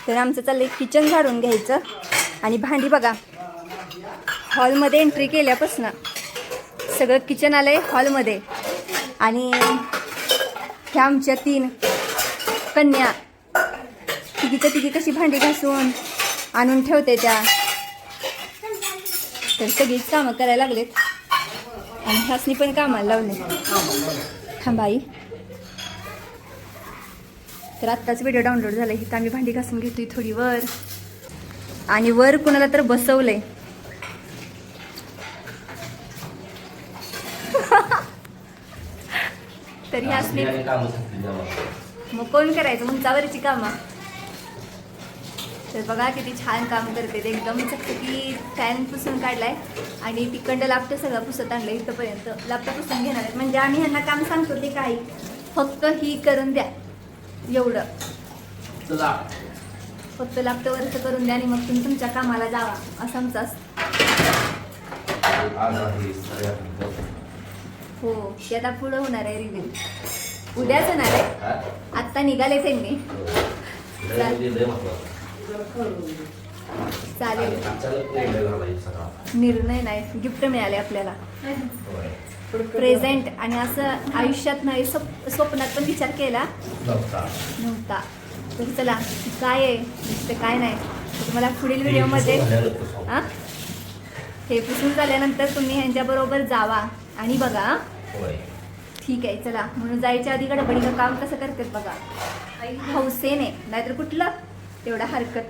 तर आमचं चाललंय किचन झाडून घ्यायचं आणि भांडी बघा हॉलमध्ये एंट्री केल्यापासून सगळं किचन आलंय हॉलमध्ये आणि ह्या आमच्या 3 कन्या तिघीच्या तिघी कशी भांडी घासून आणून ठेवते त्या तर सगळीच कामं करायला लागलेत आणि ह्यासनी पण कामाला लावले थांबाई तर आत्ताच व्हिडिओ डाउनलोड झाला इथं आम्ही भांडी घासून घेतोय थोडी वर आणि वर कुणाला तर बसवलंय तरी असली मग कोण करायचं उंचावरची कामं तर बघा किती छान काम करते ते एकदम चकचकी फॅन पुसून काढलाय आणि तिकडं लापटं सगळं पुसत आणलं इथंपर्यंत लापटं पुसून घेणार आहेत म्हणजे आम्ही ह्यांना काम सांगतो ते काही फक्त ही करून द्या एवढं फक्त लापटं वरचं करून द्या आणि मग तुम्ही तुमच्या कामाला जावा असं आमचं असतं हो ते आता पुढं होणार आहे रिव्हिल उद्याच होणार आहे आत्ता निघाले त्यांनी चालेल निर्णय नाही गिफ्ट मिळाले आपल्याला प्रेझेंट आणि असं आयुष्यात नाही स्वप्नात पण विचार केला नव्हता तर चला काय आहे ते काय नाही तुम्हाला पुढील व्हिडिओमध्ये हे पुसून झाल्यानंतर तुम्ही ह्यांच्याबरोबर जावा आणि बघा ठीक आहे चला म्हणून जायच्या आधी गडबडीनं काम कसं करतात बघा हौसेने नाहीतर कुठलं तेवढा हरकत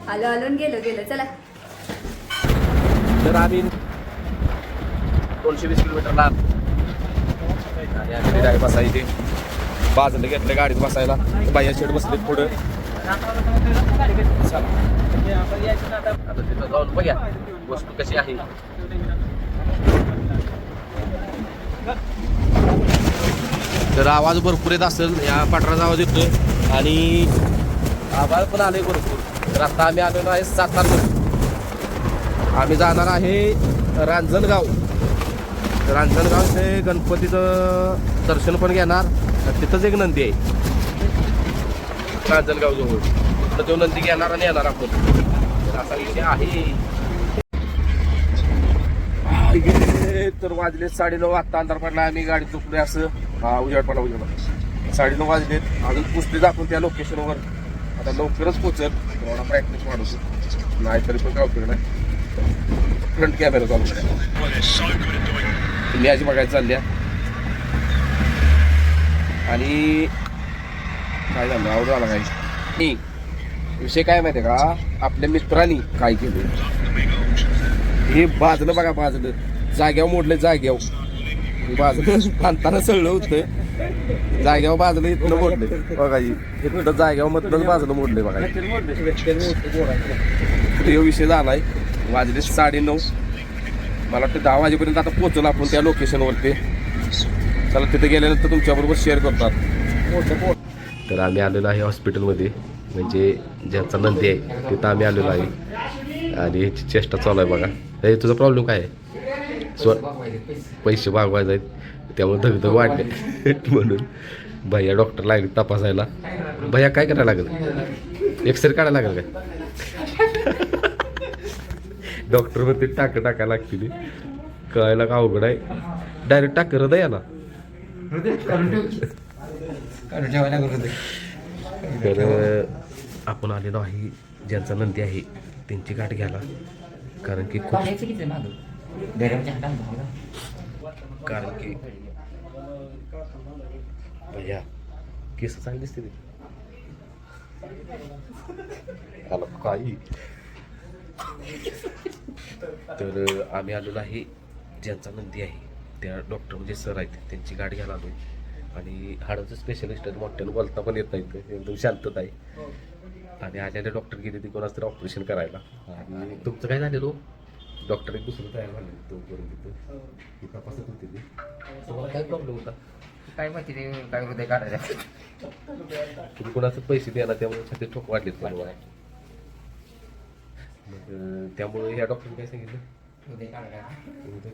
आलो आलो गेलो चला तर आम्ही 220 किलोमीटरला आणि आम्ही गाडी बसायची बाजूला घेतलं गाडीत बसायला बाह्या शेड बसले पुढं आता तिथं जाऊन बघा वस्तू कशी आहे तर आवाज भरपूर येत असेल या पटराचा आवाज येतोय आणि आवाज पण आले भरपूर तर आता आम्ही आलेलो आहे सातारा आम्ही जाणार आहे रांजणगाव रांजणगावचे गणपतीचं दर्शन पण घेणार तिथंच एक नंदी आहे रांजणगाव जवळ तर तो नंदी घेणार आणि येणार आपण तर असा विषय आहे तर वाजले 9:30 आत्ता अंधार पडला आम्ही गाडी चुकले असं उजेड पडला 9:30 वाजलेत अजून पुसते दाखवून त्या लोकेशनवर आता लवकरच पोचल थोडा प्रॅक्टिस वाढवतो नाही तरी पण काय उपयोग नाही फ्रंट कॅमेरा चालू मॅच बघायला चालल्या आणि काय झालं आवड झाला काही विषय काय माहिती आहे का आपल्या मित्रांनी काय केलं हे बाजलं बघा बाजलं जाग्यावर मोडलं जाग्यावर बाजलं खांताना सळलं होतं जाग्यावर बाजलं इथनं मोडलं बघा इथं जाग्यावर मधलंच बाजलं मोडलंय बघा हे विषय झालाय वाजले 9:30 मला वाटतं 10 वाजेपर्यंत आता पोहोचलो आपण त्या लोकेशनवरती चला तिथे गेल्यानंतर तुमच्याबरोबर शेअर करतात तर आम्ही आलेलो आहे हॉस्पिटलमध्ये म्हणजे ज्यांचा नंदी आहे तिथं आम्ही आलेलो आहे आणि ह्याची चेष्टा चालू आहे बघा हे तुझा प्रॉब्लेम काय आहे पैसे भागवायचे आहेत त्यामुळे धगधग वाढले म्हणून भैया डॉक्टर लागले तपासायला भैया काय करायला लागेल एक्सरे काढायला लागेल काय डॉक्टर मध्ये टाकायला लागतील कळायला का अवघड आहे डायरेक्ट टाक हृदयाला तर आपण आलेलो आहे ज्यांचा नंदी आहे त्यांची गाठ घ्यायला कारण की खूप कारण की भैया केस चांगली दिसते काही तर आम्ही आलेलो आहे ज्यांचा नंदी आहे त्या डॉक्टर म्हणजे सर आहेत त्यांची गाठ घ्यायला आलोय आणि हाडाचं स्पेशलिस्ट आहे मोठ्यानं बोलता पण येत नाही एकदम शांतत आहे आणि आलेले डॉक्टर गेले ते कोणाच तरी ऑपरेशन करायला आणि तुमचं काय झालेलं डॉक्टर एक दुसरं तयार झाले तोपर्यंत तिथं तपासत होते ते तुम्हाला काय प्रॉब्लेम होता काय माहिती ते काय हृदय काढायला तुम्ही कोणाचं पैसे द्यायला त्यामुळे छाती ठोक वाढलेत बरोबर मग त्यामुळे ह्या डॉक्टरने काय सांगितलं हृदय काढायला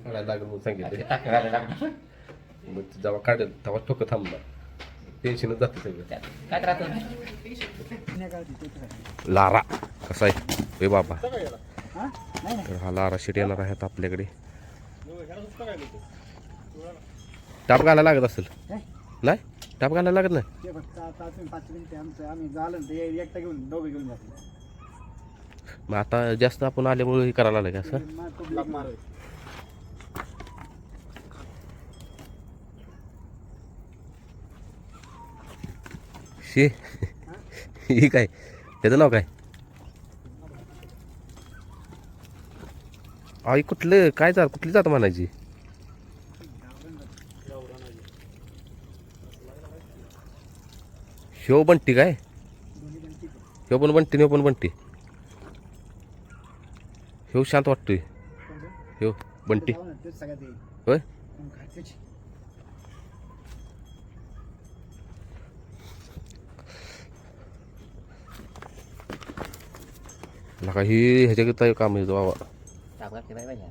काढायला लागलं म्हणून सांगितलं मग जेव्हा काढेल तेव्हा ठोकं थांबणार टेन्शनच जातं सगळं. त्यात काय त्रास होत लारा कसा आहे ए बाबा. तर हा लारा शेट येणार आहे आता आपल्याकडे. टाप घालायला लागत असेल नाही? टाप घालायला लागत नाही. मग आता जास्त आपण आल्यामुळे हे करायला लागलं का असं? शे ही काय त्याचं नाव काय? आई कुठलं काय जात कुठली जात म्हणायची? ह्यो बंटी काय? ह्यो पण बंटी ह्यो पण बंटी. ह्यो शांत वाटतोय. ह्यो बंटी होय. नका ही ह्याच्या काम आहे बाबा. टाकला की नाही पाहिजे.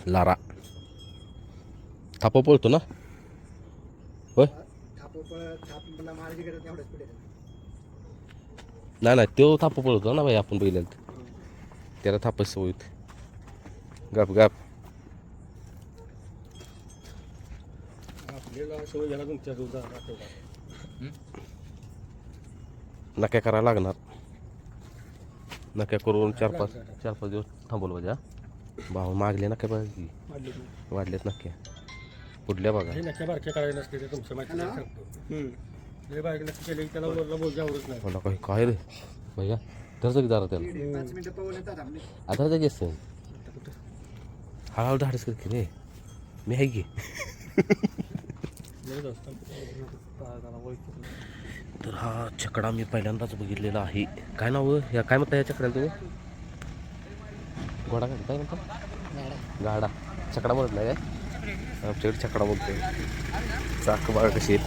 लारा थापा पळतो ना होय. नाही नाही तो थापा पळतो ना भाई. आपण पहिल्यांदा त्याला थापच सवय होती. गप गप नक्या करायला लागणार. नक्या करून चार पाच दिवस थांबवलं पाहिजे. भाऊ मागले ना काय पाहिजे वाढलेत नक्की पुढल्या बघा. मला काही काय रे भैया धरचं की जरा त्याला आता जागी असतं. हळूहळू धाडस कर की रे मी आहे की. तर हा छकडा मी पहिल्यांदाच बघितलेला आहे. काय नाव या काय म्हणता या छकड्याला तुम्ही? घोडा काय म्हणता? गाडा छकडा म्हणत नाही काय? आमच्याकडे छकडा बोलतोय. चाक बघा कशी आहेत.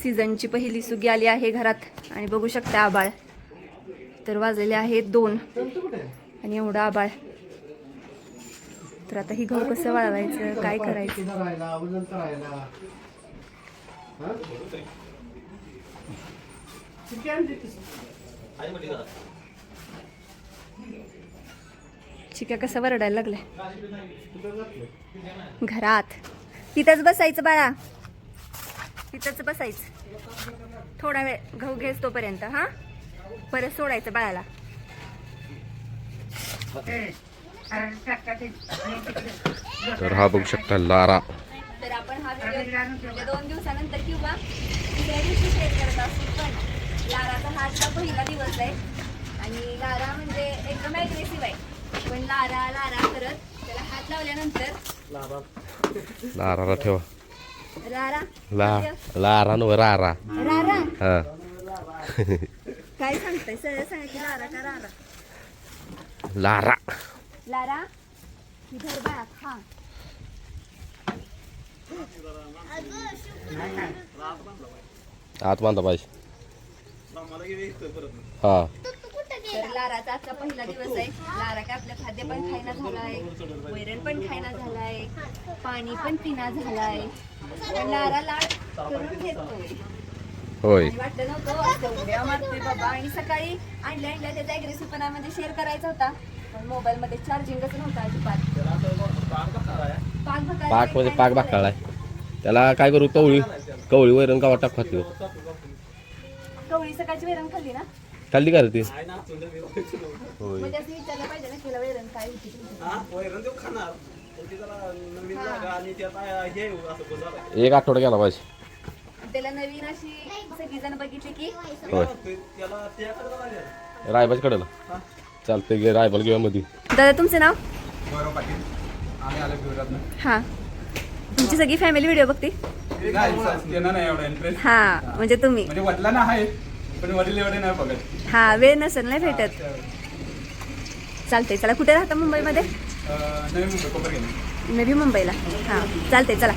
सीझनची पहिली सुगी आली आहे घरात आणि बघू शकता आबाळ तर वाजलेले आहेत 2 आणि एवढं आबाळ. तर आता ही गहू कसं वाळवायचं काय करायचं? चिक्या कसं वरडायला लागलाय घरात. तिथंच बसायचं बाळा तिथंच बसायचं. थोडा वेळ गहू घ्यायच तोपर्यंत. हा परत सोडायचं बाळाला. तर हा बघू शकता लारा. तर आपण हा व्हिडिओ 2 दिवसानंतर किंवा दुसऱ्या दिवशी शेअर करत असतो. पण लाराचा हा आजचा पहिला दिवस आहे आणि लारा म्हणजे एकदम ॲग्रेसिव्ह आहे. पण लारा लारा करत त्याला हात लावल्यानंतर लाराला ठेवा. रारा लारा नव रारा रारा हा. काय सांगताय? सरळ सांगा की लारा का रारा? लारा लारा इधर बाळा खा. आत बांधा पाहिजे. हा तर लाराचा आजचा पहिला दिवस आहे. लारा काय आपलं खाद्य पण खायना झालाय, वैरण पण खायना झालाय, पाणी पण पिना झालाय. पण लारा लाड करून घेतोय. होय वाटलं नव्हतं असं उड्या मारतोय बाबा. आणि सकाळी आणल्या त्याचा ॲग्रेसिव्हपणामध्ये शेअर करायचा होता पण मोबाईलमध्ये चार्जिंगच नव्हतं अजिबात. पाक मध्ये पाक भाकाळाय. त्याला काय करू? कवळी वैरण गावात टाक खाते. कवळी सकाळची वैरण खाल्ली ना? खाल्ली का रे ती? होय म्हणजे असं विचारलं पाहिजे ना तिला वैरण काय होती. एक आठवडा गेला पाहिजे. त्याला नवीन अशी सगळी जण बघितली की होय रायबाज कडेला चालते गे रायबाल घेऊया मध्ये. दादा तुमचं नाव? हा तुमची सगळी फॅमिली व्हिडिओ बघते? हा म्हणजे तुम्ही हा वेळ नसेल नाही भेटत. चालतंय चला. कुठे राहता मुंबईमध्ये? नवी मुंबईला. हा चालतंय चला.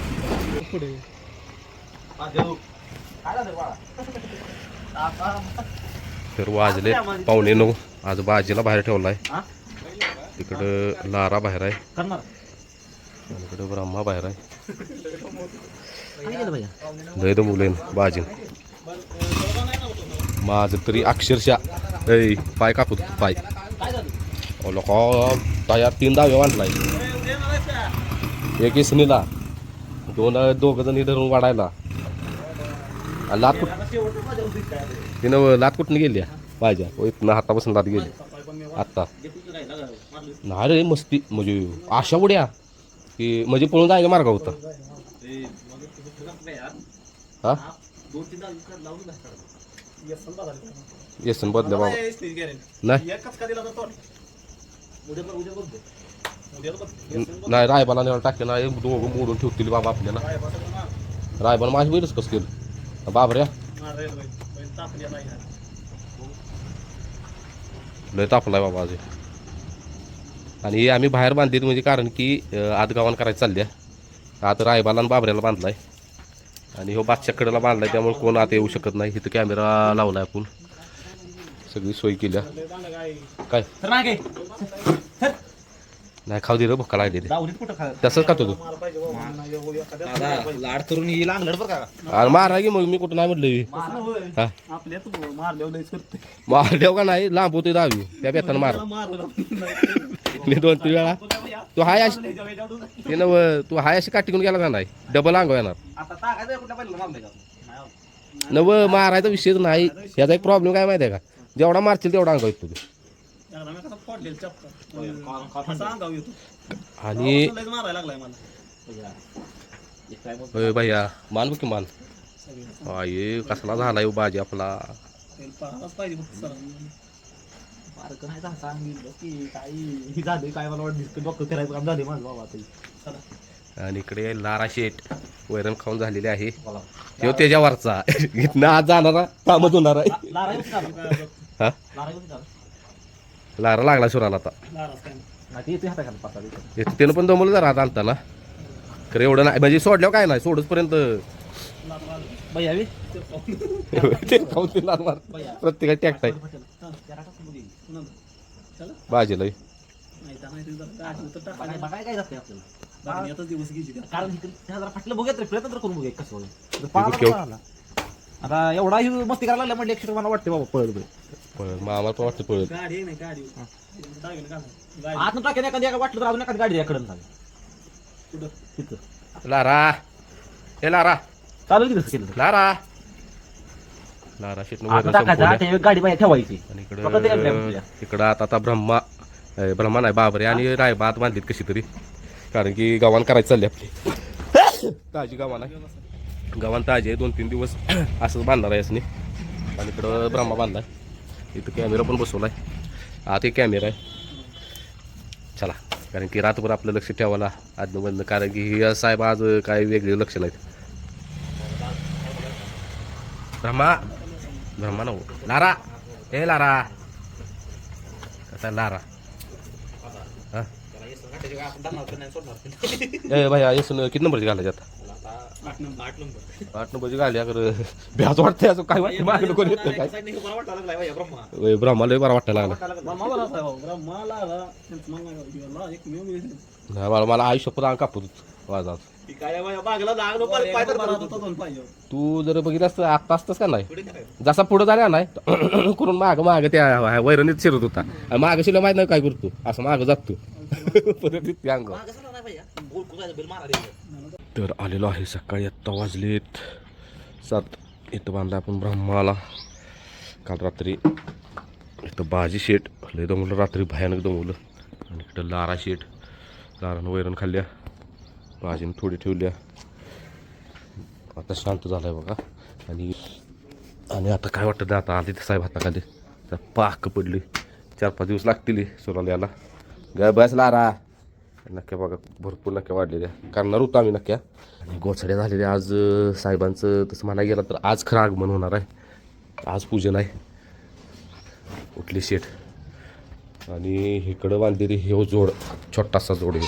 तर वाजले 8:45. आज बाजीला बाहेर ठेवलाय. तिकडं लारा बाहेर आहे. आणि इकडं ब्रह्मा बाहेर आहे. लय दमवले बाजी. माझं तरी अक्षरशः पाय कापत पाय लोक तयार 3 धावे वाढलाय. एक इसनीला दोघ जणी धरून वाढायला. लात कुठ तिनं लात कुठून गेली पाहिजे इथनं हातापासून लात गेली आत्ता. नाही रे मस्ती म्हणजे अशा उड्या की म्हणजे पळून जायचा मार्ग होता. हा येसन बदल्या बाबा नाही रायबाला नेला टाके नाही दोघं मोडून ठेवतील बाबा आपल्याला. रायबाला माझी बैलच कसं केलं बाबऱ्या लय तापलाय बाबा आज. आणि आम्ही बाहेर बांधलीत म्हणजे कारण की आत गावान करायचं चालल्या. आता रायबाला आणि बाबऱ्याला बांधलाय आणि हो बादशाह कडेला बांधलाय त्यामुळे कोण आता येऊ शकत नाही. इथं कॅमेरा लावलाय आपण सगळी सोय केल्या. काय नाही खाऊ दे रे भुका लागली तसंच खातो तू लाड करून अरे मारा की मग मी कुठं नाही म्हटलं मारल्याव का नाही लांब होते दहावी त्या बेतानं मार मी 2-3 वेळा तू हाय अशी ते नव तू हाय अशी काटिकून गेला का नाही डबल अंग येणार नव मारायचा विषयच नाही. याचा एक प्रॉब्लेम काय माहिती आहे का जेवढा मारशील तेवढा अंग येतो आणि भैया मान की मान ये कसला झाला येऊ बाजी आपला. आणि इकडे लारा शेट वैरण खाऊन झालेले आहे तो त्याच्यावरचा इथनं आज जाणारा कामच होणार आहे. हा लारा लागला सुराला आता त्यानं पण दमवलं जरा आता आणताना खरं एवढं नाही म्हणजे सोडल्यावर काय नाही सोडच पर्यंत प्रत्येकाला टॅक्ट आहे बाजीला आता एवढा मस्ती करायला लागला म्हणजे मला वाटते बाबा पळत मग आम्हाला पण वाटतं पळत आत टाकेन एखादी वाटलं तर अजून एखादी गाडी याकडे लारा हे लारा चालेल की लारा लारा शेट गाडी बाहेर ठेवायची. आणि इकडं आता ब्रह्मा नाही बाबरे आणि रायबा आत बांधलीत कशी तरी कारण की गव्हाण करायची चालली आपली ताजी गव्हाण आहे. गव्हाण ताजी आहे 2-3 दिवस असंच बांधणार आहे असणे. आणि इकडं ब्रह्मा बांधलाय. इथं कॅमेरा पण बसवलाय आत एक कॅमेरा आहे. चला कारण की रातभर आपलं लक्ष ठेवायला आजनं कारण की ही साहेब आज काय वेगळे लक्ष नाहीत. ब्रह्मा नो लारा हे लारा आता लारा हा ए भैया येसून किती नंबरची घालायची आता 8 नंबरची घाली अगर भ्याच वाटते असं काय वाटतं मागणं कोणी येतं काय ब्रह्मा लय बरा वाटायला लागला मला आयुष्य पण कापू वाजा तू जर बघितलं असतं आत्ता असतंच का नाही जसा पुढं झाला नाही करून माग त्या वैरणीत शिरत होता माग शिला माहित नाही काय करतो असं माग जातो अंग. तर आलेलो आहे सकाळी आत्ता वाजलेत 7. इथं बांधला आपण ब्रह्माला काल रात्री. इथं बाजी शेट लय दमवलं रात्री भयानक दमवलं. आणि इकडं लारा शेट लारानं वैरण खाल्ल्या भाजीनं थोडी ठेवल्या आता शांत झालाय बघा. आणि आता काय वाटतं आता आली तर साहेब हाताखाली तर पाक पडली 4-5 दिवस लागतील सुराला याला. गाय बस लारा नक्क्या बघा भरपूर नक्क्या वाढलेल्या करणार होतो आम्ही नक्क्या. आणि गोचड्या झालेल्या आज साहेबांचं तसं म्हणायला गेलं तर आज खरं आगमन होणार आहे. आज पूजन आहे उठली शेट. आणि इकडं बांधलेली हे जोड छोटासा जोड आहे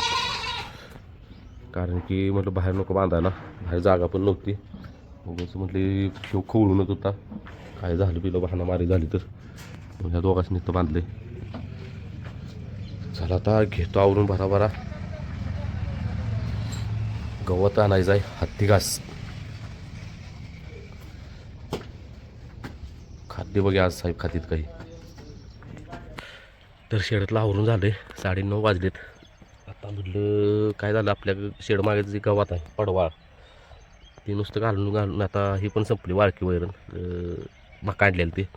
कारण की म्हटलं बाहेर नको बांधायला बाहेर जागा पण नव्हती. उगाच म्हटले शिव खवळूनच होता, काय झालं बिलं बहाणामारी झाली तर मग ह्या दोघांनी नुसतं बांधले. चला आता घेतो आवरून भराभरा. गवत आणायचं आहे, हत्ती घास खाद्य बघे आज साहेब खातीत काही. तर शेडातलं आवरून झालं आहे, 9:30 वाजलेत. आता म्हटलं काय झालं, आपल्या शेड मागे जे गवत आहे पडवाळ ते नुसतं घालून आता ही पण संपली वाळकी वैरण मका आणलेलं ते.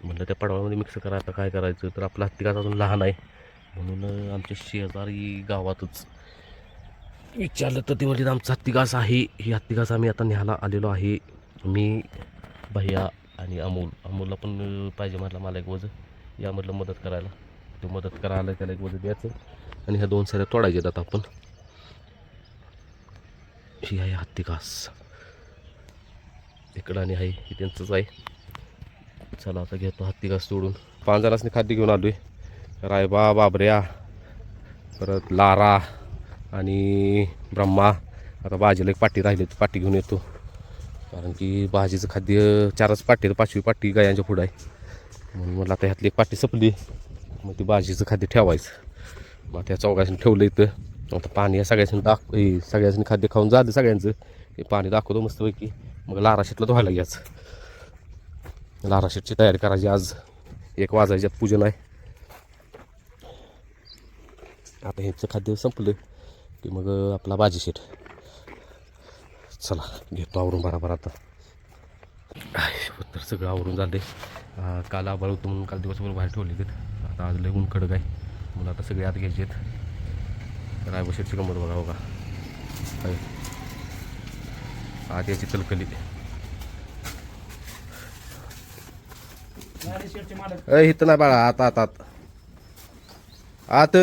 म्हटलं त्या पडवाळमध्ये मिक्स करा. आता काय करायचं, तर आपला हत्ती घास अजून लहान आहे म्हणून आमच्या शेजारी गावातच विचारलं तर ते म्हणजे आमचा हत्ती घास आहे. ही हत्ती घास आम्ही आता न्यायला आलेलो आहे. मी, भैया आणि अमोलला पण पाहिजे म्हटलं मला एक वजन, या म्हटलं मदत करायला. तो मदत करायला त्याला एक वजन द्यायचं आणि ह्या 2 सऱ्या तोडायच्या आता आपण. ही आहे हत्ती घास इकडं आणि आहे ही त्यांचंच आहे. चला आता घेतो हत्ती घास तोडून. 5 जणांनी खाद्य घेऊन आलो आहे. रायबा, बाबऱ्या, परत लारा आणि ब्रह्मा. आता भाजीला एक पाटी राहिली, पाटी घेऊन येतो कारण की भाजीचं खाद्य 4च पाटी, तर 5वी पाटी गायांच्या पुढं आहे म्हणून मला आता ह्यातली एक पाटी संपली. मग ती भाजीचं खाद्य ठेवायचं. मग त्या चौघांनी ठेवलं इथं. आता पाणी या सगळ्यासनी सगळ्यासनी खाद्य खाऊन झालं सगळ्यांचं. हे पाणी दाखवतो मस्तपैकी. मग लारा शेटला धुवायला घ्यायचं. लारा शेटची तयारी करायची. आज 1 वाजायच्यात पूजन आहे. आता ह्यांचं खाद्य संपलं की मग आपला भाजी शेट. चला घेतो आवरून बराबर आता. तर सगळं आवरून झाले. काल आबाळ होतं म्हणून काल दिवसभर बाहेर ठेवले ते. आता आज लय ऊन कडक आहे म्हणून आता सगळे आत घ्यायचे आहेत. रायबा शेटची गंमत बघा बघा काय आत याची कलकली. इथं नाही बाळा, आत आत आत आत.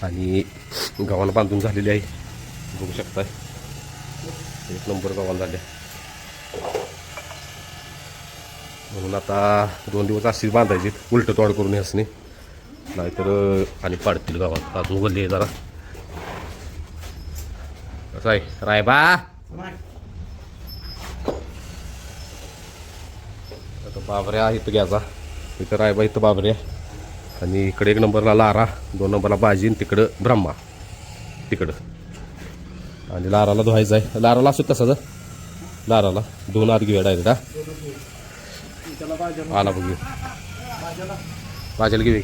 आणि गव्हाण बांधून झालेली आहे, बघू शकताय. 1 नंबर गव्हाण झाले. म्हणून आता 2 दिवस अशीच बांधायची, उलट तोड करून ह्यासनी, नाहीतर आणि पाडतील गावात. अजून वल्ली आहे जरा. कसं आहे रायबा, आता बाबऱ्या इथं घ्यायचा. इथं रायबा, इथं बाबऱ्या आणि इकडे 1 नंबरला लारा, 2 नंबरला बाजी आणि तिकडं ब्रह्मा तिकडं. आणि लाराला धुवायचं आहे. लाराला असू तसं लाराला धुवून आत घेऊया डायरेक्ट. आला बघ भाज्याला घेऊ.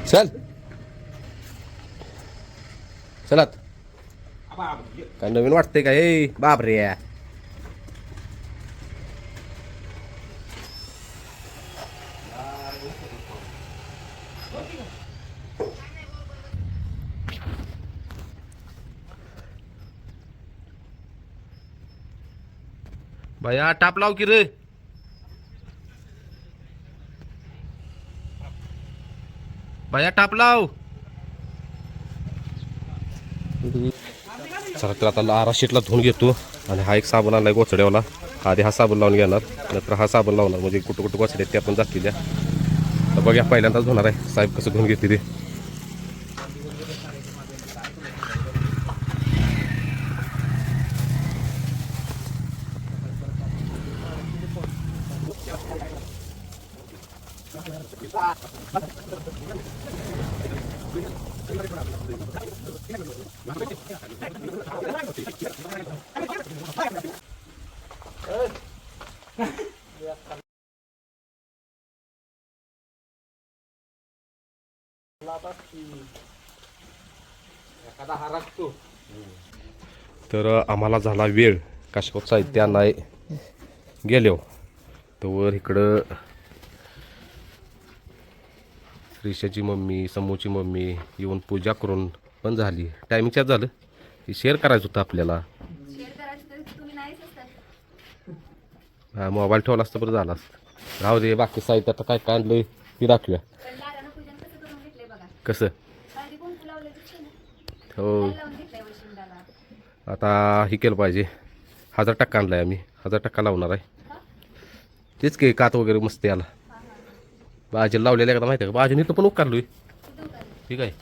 चल चलात. काय नवीन वाटतंय का हे बापरे. भैया टाप लाव की रे. भैया टाप लाव. चला तर आता लारा शेटला धुवून घेतो. आणि हा एक साबण आणलाय गोचड्यावाला. आधी हा साबण लावून घेणार, नंतर हा साबण लावणार, म्हणजे कुठं कुठं गोचड्या त्या पण जातील. तर बघा पहिल्यांदाच धुणार आहे साहेब कसं धुवून घेते ते. तर आम्हाला झाला वेळ काशकोट साहित्य आणाय गेलो. तर इकडं श्रीषाची मम्मी, समूची मम्मी येऊन पूजा करून पण झाली. टायमिंगच्याच झालं. हे शेअर करायचं होतं आपल्याला. हा मोबाईल ठेवला असतं बरं झाला असतं. राहू दे, बाकी साहित्य आता काय काय आणलंय ती दाखवूया. कसं हो आता हे केलं पाहिजे. 1000 आणलाय आम्ही 1000 लावणार आहे तेच की कात वगैरे मस्त याला भाजीला लावलेलं एकदा माहिती आहे का भाजी इथं पण उकारलोय ठीक आहे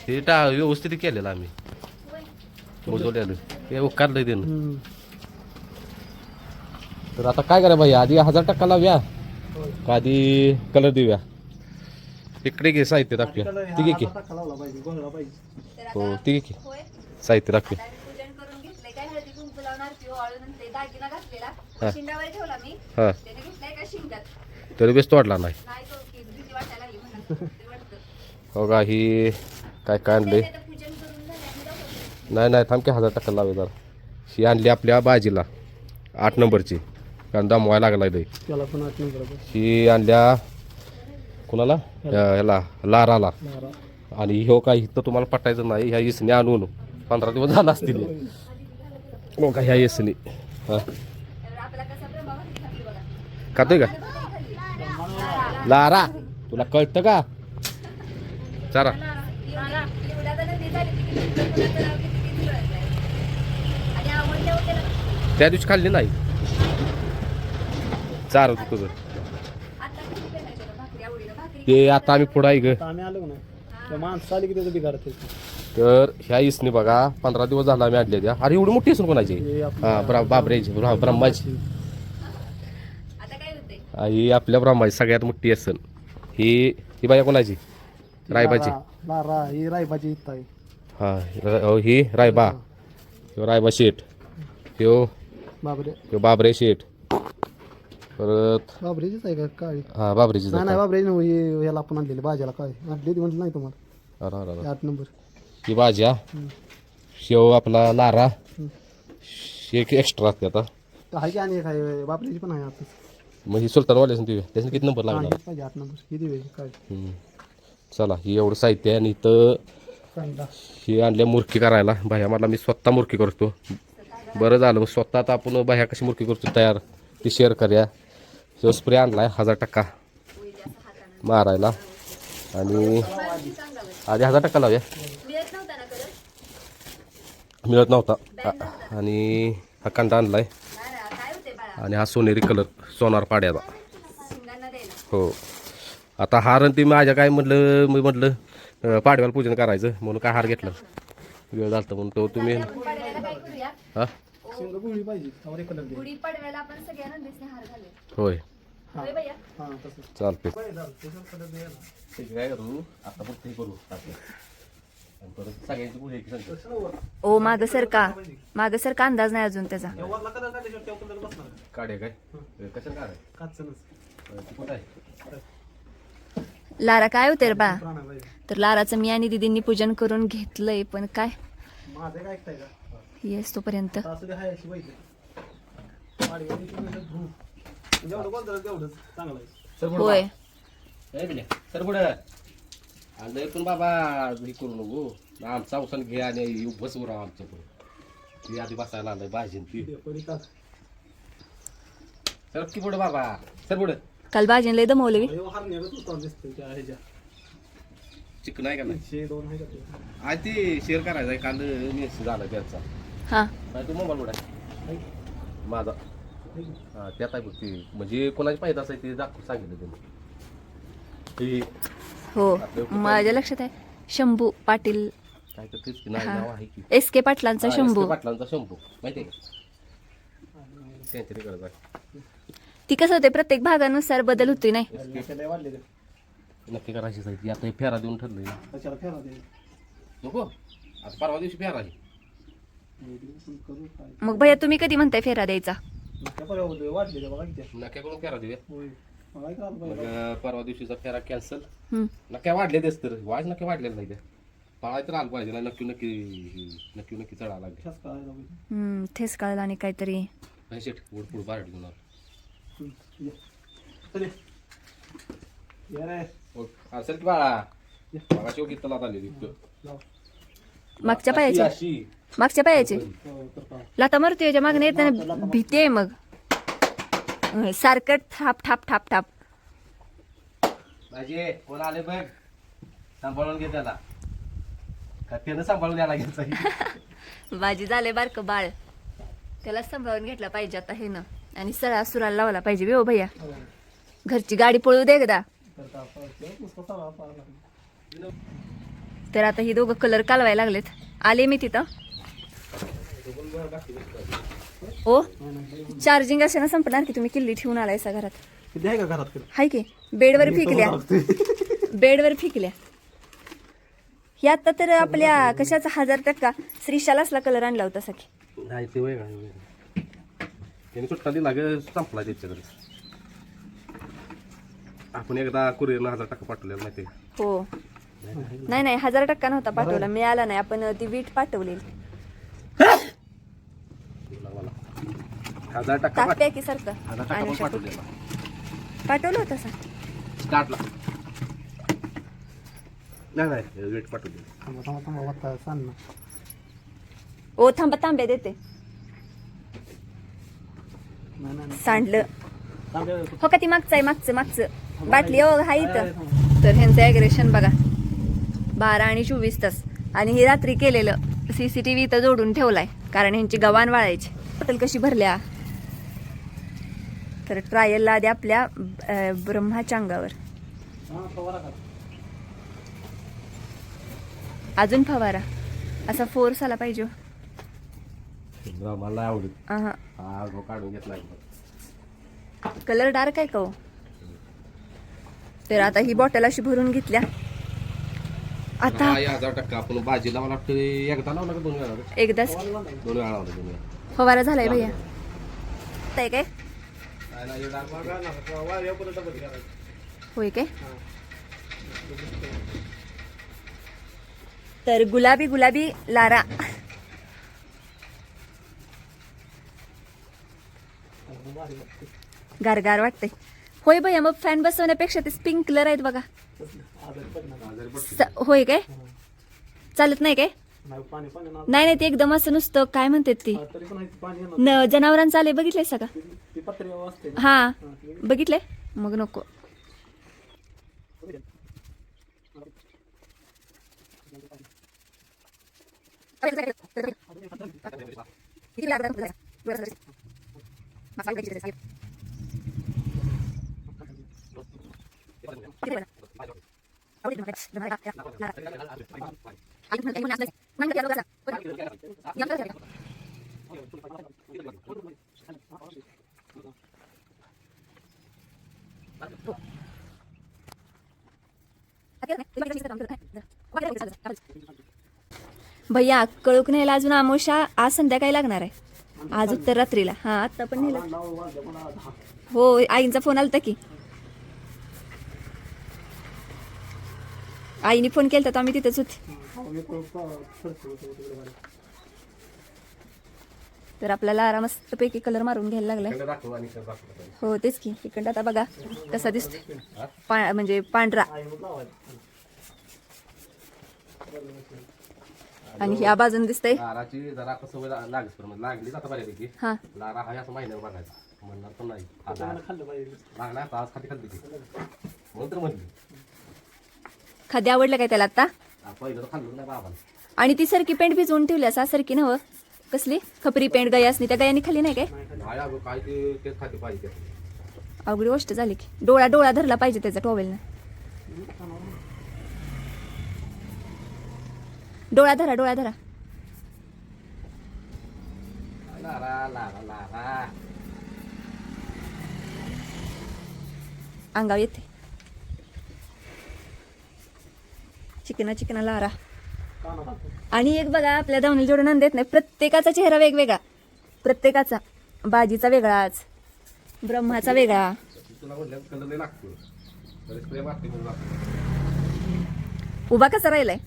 हे व्यवस्थित केलेलं आम्ही मोजवलेलं ते उकारलंय त्यानं तर आता काय करा भाई आधी 1000 लावूया का आधी कलर देऊया इकडे घे साहित्य दाखवूया ठीक आहे हो ठीक आहे साहित्य दाखवूया पूजन करून घेतलंय काय हळदी कुंकू लावणार पिऊ हळून ते दागिना घातलेला शिंगावर ठेवला मी हां त्याने घेतलाय का शिंगात तरी बेस तोडला नाही नाही तो की भीती वाटायला लागली म्हणा ते वाटतं हो का ही काय काय आणले आता पूजन करून झालं नाही नाही थांब की 1000 लावे जरा ही आणली आपल्या बाजीला 8 नंबरची कारण दमवायला लागलाय लय त्याला पण 8 नंबर ही आणल्या कुणाला ह्याला लाराला आणि हो काही तर तुम्हाला पटायचं नाही ह्या इसने आणून 15 दिवस झाला असतील हो का ह्या इसने हां आपला कसा प्रभाव खाली बघा खातोय का लारा तुला कळतं का चारा एवढा जण ते झाले की किती कळत नाही आणि आवडल्या होत्या त्या दिवशी खाल्ली नाही चार होती तुझं आता किती पेनायचं भाकरी आवडीला भाकरी ते आता आम्ही पुढं आहे ग आम्ही आलो ना त्या माणसं आली की त्याचं बिघाडते तर ह्या इसने बघा 15 दिवस झाला आम्ही आणले त्या अरे एवढी मोठी असून कोणाची हा बाबरेची ब्रह्माची आता काय होतंय ही आपल्या ब्रह्माची सगळ्यात मोठी असन ही बाया कोणाची रायबाची लारा ही रायबाची इथं आहे हा ही रायबा ह्यो रायबा शेठ ह्यो बाबरे ह्यो बाबरे शेठ परत बाबरेचीच आहे का काळी हा बाबरीची नाही बाबरे याला आपण आणलेली भाज्याला काय आणली ती म्हटलं नाही तुम्हाला 8 नंबर ही भाज्या शेव आपला लारा एक एक्स्ट्रा असते आता आहे की आणि एक आहे बाबरेची पण आहे आता मग ही सुलतानवाले असेल तुम्ही त्याच्याने किती नंबर लागणार पाहिजे 8 नंबर ही दिवे काय चला ही एवढं साहित्य आहे आणि इथं कांदा ही आणल्या मुरकी करायला बाह्या मला मी स्वतः मुरकी करतो बरं झालं मग स्वतः आता आपण बाह्या कशी मुरकी करतो तयार ती शेअर करूया तो स्प्रे आणलाय 1000 मारायला आणि आधी 1000 लावूया मिळत नव्हता ना करत मिळत नव्हता आणि हा कांदा आणलाय काय होते बाळा आणि हा सोनेरी कलर सोनार पाड्याचा शिंगांना द्यायला हो आता हार आणि ते माझ्या काय म्हटलं पाडव्याला पूजन करायचं म्हणून काय हार घेतलं वेळ झाला म्हणून तो तुम्ही पाडव्याला काय करूया हा गुढी पाहिजे त्यावर एक कलर दे गुढी पाडव्याला आपण सगळ्यांना दिसणे हार घालू होय होय भैया हां तसं चालते कलर दे ना काय करू आता फक्त हे करू परत सगळ्यांची पुढे ओ माग सर का अंदाज नाही अजून त्याचा वरला कलर काढल्याशिवाय त्या कलर बसणार काढे काय कशाला काढाय काचनच कुठं आहे लारा काय होते रे बा प्राणा पाहिजे तर लाराचं मी आणि दिदींनी पूजन करून घेतलंय पण काय माझं काय ऐकताय का येस तोपर्यंत असू दे हाय अशी पाहिजे वाडीवाडी जेवढं बोलतो तेवढंच चांगलं आहे सर होय सर पुढे आणि पण बाबा हे करू नको आमचा अवसान घे आणि बस राहा आमच्या पुढे ती आधी बसायला आलंय भाजी ती कोणी का सर की पुढे बाबा सर पुढे काल भाजीन लय दमवलं हरण्यागत उतार दिसतोय त्या ह्याच्या चिकन आहे का नाही 102 आहे का ते आज ते शेअर करायचं आहे काल मेसेज झाला त्याचा हा काय तो मोबाईल कुठे आहे माझा हा त्यात आहे बघ ती म्हणजे कोणाची पाहिजे असायची ते दाखवून सांगितलं त्यांनी हो माझ्या लक्षात आहे शंभू पाटील काय तर तेच की नाही नाव आहे की एस के पाटलांचा शंभू पाटलांचा शंभू माहिती आहे का त्यांच्या करत आहे ती कसं होते प्रत्येक भागानुसार बदल होतोय नाही त्याला वाढले नक्की करायची साहित्य आता हे फेरा देऊन ठरलंय त्याच्याला फेरा दे नको आता परवा दिवशी फेरा आहे करू काय मग भैया तुम्ही कधी म्हणताय फेरा द्यायचा त्या पर्यावरण वाढले बघा किती नक्या करून फेरा देऊया होय मला काय मग परवा दिवशीचा फेरा कॅन्सल हम्म. नक्या वाढले तेच तर वाज नक्की वाढलेलं नाही त्या पाळाय तर आलं पाहिजे ना नक्की नक्की नक्की चढायला लागले कशाच करायला पाहिजे ठेस कळला आणि काहीतरी नाही शेट पुढे पुढे बाहेर घेऊन आलो चल ये रे असेल की बाळा बघा शेव घेतला आलेली लाव मागच्या पायाची मागच्या पायाची हो तर का लाता मारतो याच्या मागणे येताना भीती आहे मग सारखं थाप थाप थाप थाप माझे कोण आले बघ सांभाळून घे त्याला का त्यानं सांभाळून यायला घ्यायचं. बाजी झाले बारकं बाळ, त्याला सांभाळून घेतला पाहिजे आता हे ना, आणि सळा सुराला लावला पाहिजे हो भैया. घरची गाडी पळू दे एकदा. तर आता ही दोघं कलर कालवायला लागलेत. आले मी तिथं. ओ चार्जिंग असे ना संपणार की तुम्ही किल्ली ठेवून आलाय सा घरात. किती आहे का घरात? हाय की बेडवर फिकल्या, बेडवर फिकल्या. ही आता तर आपल्या कशाचा 1000% श्रीशालासला कलर आणला होता सखी. नाही ते वेगळं त्याने सुट्टा दिला ग, संपला त्याच्याकडे. आपण एकदा कुरिअरला 1000 टाका पाठवलेला माहिती आहे. हो नाही 1000% नव्हता पाठवला, मिळाला नाही. आपण ती वीट पाठवलेली. 1000 टाका टाकते की सारखं 1000 टाका पण पाठवलेला पाठवलं होतं सर. स्टार्टला. नाही वेट पाठवले. ओ थांबा, तांब्या देते. सांडलं हो का, ती मागचं आहे, मागचं बाटली हो हाय इथं. तर ह्यांचं ॲग्रेशन बघा, 12 आणि 24 तास. आणि हे रात्री केलेलं CCTV इथं जोडून ठेवलाय, कारण ह्यांची गव्हाण वाळायची. बॉटल कशी भरल्या. तर ट्रायलला आधी आपल्या ब्रह्माच्या अंगावर अजून फवारा, असा फोर्स आला पाहिजे. मला आवडत हा हा काढून घेतला. कलर डार्क आहे का हो. तर आता ही बॉटल अशी भरून घेतल्या. आता 1000 टाका आपण भाजीला मला वाटतं एकदा लावला का 2 वेळा? एकदाच 2 वेळा लावला. 2 वेळा फवारा झालाय भैया. काय होय काय. तर गुलाबी गुलाबी लारा. गारगार वाटते होय भैया. मग फॅन बसवण्यापेक्षा ते स्प्रिंकलर आहेत बघा. होय काय चालत नाही काय. नाही ते एकदम असं नुसतं काय म्हणतात ती जनावरांचं आले बघितलंय सगळं. हा बघितलंय मग नको. भैया कळूक न्यायला अजून आमोशा आज संध्याकाळी लागणार आहे. आज उत्तर रात्रीला. हा आता पण नेलं हो. आईंचा फोन आलता की. आईने फोन केला तर आम्ही तिथेच होते. तर आपल्याला आराम मस्तपैकी कलर मारून घ्यायला लागलाय. हो तेच की. इकडं आता बघा कसा दिसतोय, म्हणजे पांढरा. आणि ह्या बाजून दिसतंय लाराची जरा आता सवय लागली आता बऱ्यापैकी. हा लारा हा असं महिन्यावर बघायचा म्हणणार पण नाही. लागला आज खाली खाली म्हणून तर म्हणली. खाद्य आवडलं काय त्याला आता. पहिलं तर खाल्लं नाही बाबाला. आणि ती सरकी पेंट भिजवून ठेवली असा सरकी नव कसली खपरी पेंट गयासनी, त्या गयानी खाली नाही काय. नाही अगं काय ते तेच खाते पाहिजे. अवघडी गोष्ट झाली की. डोळा धरला पाहिजे त्याचा टॉवेलनं. डोळा धरा लारा लारा लारा अंगावर येते. चिकना लारा. आणि एक बघा आपल्या दावणीला जेवढं नंद येत नाही, प्रत्येकाचा चेहरा वेगवेगळा. प्रत्येकाचा. बाजीचा वेगळाच, ब्रह्माचा वेगळा. उभा कसा राहिलाय.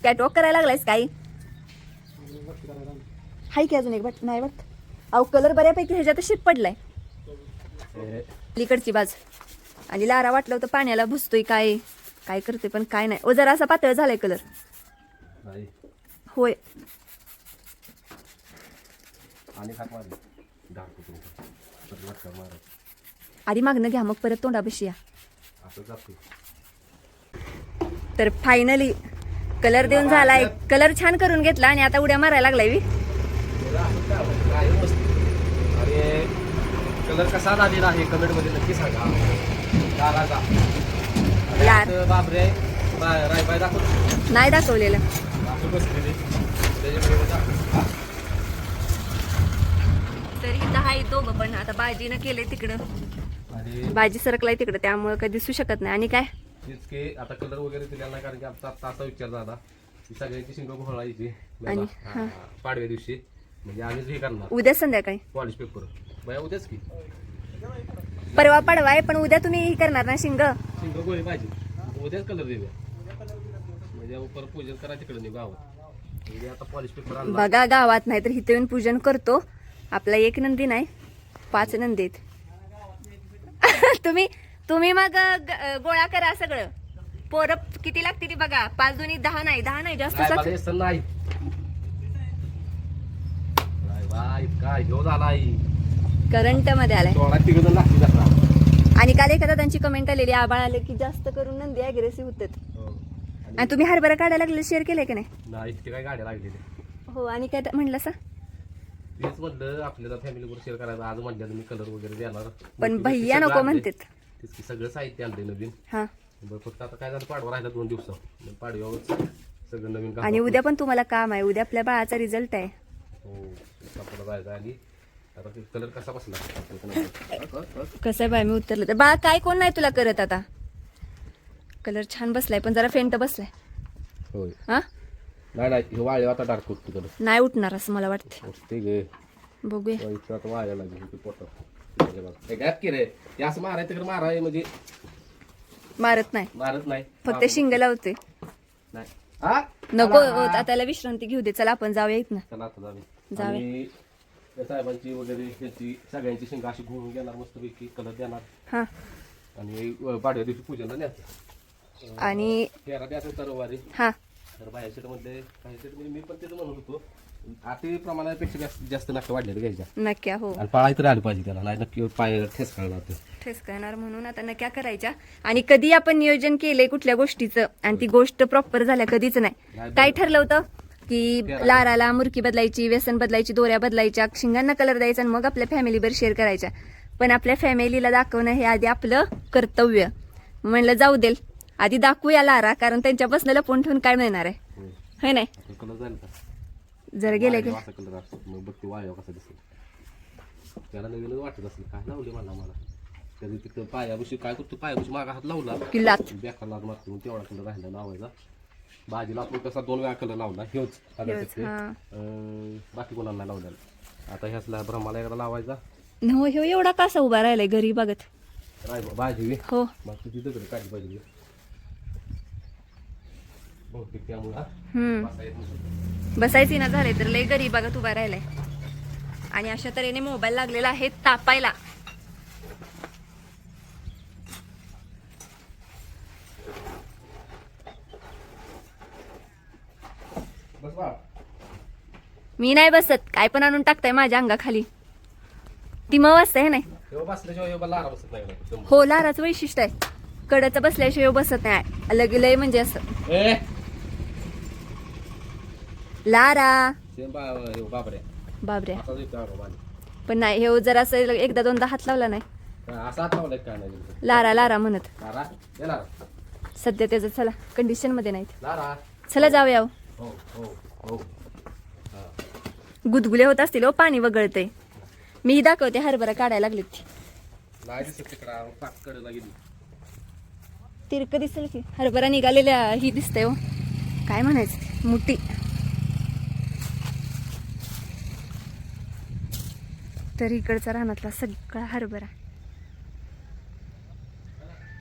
कॅटवॉक करायला लागलायस काही. हाय की अजून एक बट नाही वाटत. अहो कलर बऱ्यापैकी ह्याच्यात शीट पडलाय अलीकडची बाजू. आणि लारा वाटलं होतं पाण्याला भुसतोय काय काय करते पण काय नाही. ओ जरा असा पातळ झालाय कलर. होय आधी मागणं घ्या मग परत तोंडापाशी या. तर फायनली कलर देऊन झालाय, कलर छान करून घेतला आणि आता उड्या मारायला लागलाय बी. आणि कलर कसा झालेला आहे कमेंट मध्ये नक्की सांगा. लाराचा लार बापरे रायबाय दाखवतो नाही दाखवलेलं. बसलेले त्याच्यामध्ये तरी इथं आहे दोघं पण. आता बाजीनं केलंय तिकडं, आणि बाजी सरकलाय तिकडं, त्यामुळे काही दिसू शकत नाही. आणि काय तेच की आता कलर वगैरे दिलेला नाही, कारण की आमचा आता असा विचार झाला की सगळ्यांची शिंग घोळायची आणि पाडव्या दिवशी, म्हणजे आम्हीच हे करणार उद्या संध्याकाळी पॉलिश पेपर बया उद्याच की परवा पडवा आहे, पण उद्या तुम्ही हे करणार ना शिंग. शिंग गोळी पाहिजे, उद्याच कलर देऊया, म्हणजे परत पूजन करा तिकडे नाही गावात. उद्या आता पॉलिश पेपर आणला. बघा गावात नाही तर इथे येऊन पूजन करतो. आपला एक नंदी नाही, 5 नंदी आहेत. तुम्ही मग गोळा करा सगळं. पोरं किती लागते ती बघा. 5 दुनी 10 नाही, 10 नाही जास्त नाही, मला येसन नाही. बाय, काय ह्यो झालाय करंट मध्ये आलाय. 16 तिघजण लागतील आता. आणि काल एखादा त्यांची कमेंट आलेली, आबाळ आले की जास्त करून नंदी अग्रेसिव्ह होतात. हो. आणि तुम्ही हरभरा काढायला लागले, शेअर केलंय की नाही? नाही इतके काय गाड्या लागलेल्या. हो. आणि काय म्हणलं सा? तेच म्हणलं आपल्याला फॅमिलीवर शेअर करायचं. आज म्हणलं मी कलर वगैरे देणार, पण भैया नको म्हणतात. तेच की सगळं साहित्य आणलंय नवीन. हा. बरं फक्त आता काय झालं, पाडवा राहिला 2 दिवस, पाडव्यावर सगळं नवीन काम. आणि उद्या पण तुम्हाला काम आहे. उद्या आपल्या बाळाचा रिझल्ट आहे. हो आपल्याला जायचं. आणि आता कलर कसा बसला कसं आहे बाय, मी उतरलं तर बाळा काय कोण नाही तुला करत. आता कलर छान बसलाय, पण जरा फेंट बसलाय. होय. हा नाही नाही हे वाळे आता डार्क होत कलर नाही उठणार असं मला वाटतं. ते गे बघूया. आता वाळायला लागली पोटात. गॅप की रे ते असं मारायचं तिकडे माराय, म्हणजे मारत नाही, मारत नाही फक्त शिंग लावते. नाही. हा नको आता त्याला विश्रांती घेऊ दे. चला आपण जाऊया इथनं. चला आता जावे. जावे. आणि त्या साहेबांची वगैरे त्यांची सगळ्यांची शिंग अशी घुमून घेणार, मस्तपैकी कलर देणार. हा. आणि पाडव्या दिवशी पूजनला न्यायचं. आणि तेरा द्यायचं तर रविवारी. हा तर बाहेर शेट मध्ये काही शेट म्हणजे मी पण तेच म्हणत होतो, अति प्रमाणापेक्षा जास्त नक्की वाढलेलं घ्यायच्या. नक्या. हो. आणि पाळाय तरी आली पाहिजे त्याला, नाही नक्की पाय ठेस कळणार ते. ठेस करणार म्हणून आता नक्या करायच्या. आणि कधी आपण नियोजन केलंय कुठल्या गोष्टीचं आणि ती गोष्ट प्रॉपर झाल्या कधीच नाही. काय ठरलं होतं की लाराला मुरकी बदलायची, व्यसन बदलायची, दोऱ्या बदलायच्या, शिंगांना कलर द्यायचा आणि मग आपल्या फॅमिलीवर शेअर करायच्या. पण आपल्या फॅमिलीला दाखवणं हे आधी आपलं कर्तव्य. म्हणलं जाऊ देल आधी दाखवूया लारा, कारण त्यांच्यापासून लपून ठेवून काय मिळणार आहे, है नाही? कलर जाईल का जर गेले की असा कलर असतो, मग बघ ते वाया कसा दिसेल. त्याला नवीनच वाटत असेल काय लावले मला कधी तिथं पायाबुशी काय करतो, पायाबुशी मागा हात लावला की लात बेकार लात मारतो, तेवढा कलर राहिला लावायचा. भाजीला आपण कसा 2 वेळा कलर लावला ह्योच बाकी कोणाला लावलेला. आता ह्याचला ब्रह्माला एकदा लावायचा. हो. ह्यो एवढा कसा उभा राहिलाय घरी बघत. भाजी हो. मग तुझी दगड काढली पाहिजे बहुतेक, त्यामुळे बसायची ना झाले तर लय घरी बघत उभा राहिलाय. आणि अशा तऱ्हेने मोबाईल लागलेला आहे तापायला. मी नाही बसत, काय पण आणून टाकताय माझ्या अंगाखाली. ती मग वाजता हे नाही. हो. लाराचं वैशिष्ट्य आहे, कडचं बसल्याशिवाय बसत नाही. लय म्हणजे असं लारा बाबऱ्या. पण नाही हे जरा असं एकदा 2दा हात लावला नाही लारा लारा म्हणत. सध्या त्याचं चला कंडिशन मध्ये नाहीत. चला जाऊया. गुदगुले होत असतील हो, पाणी वगळतंय. मी दाखवते हरभरा काढायला लागली ती. तिरक दिसेल की हरभरा निघालेल्या ही दिसतंय हो, काय म्हणायचं मुठी. तर इकडचा रानातला सगळा हरभरा.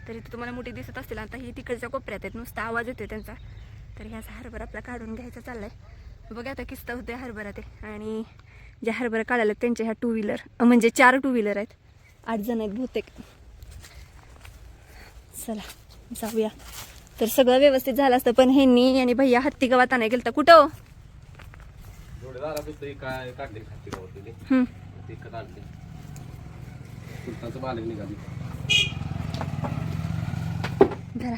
तरी तुम्हाला मोठी दिसत असतील. आता ही तिकडच्या कोपऱ्यात आहेत, नुसता आवाज येतोय त्यांचा. तर ह्याचा हरभरा आपला काढून घ्यायचा चाललाय. बघा आता किस्त होते हरभरा ते. आणि ज्या हरभरा काढायला त्यांच्या ह्या 2 व्हीलर म्हणजे 4 2 व्हीलर आहेत, 8 जण आहेत बहुतेक. चला जाऊया. तर सगळं व्यवस्थित झालं असतं, पण ह्यांनी आणि भैया हत्ती गावात आणाय गेलं तर कुठं धरा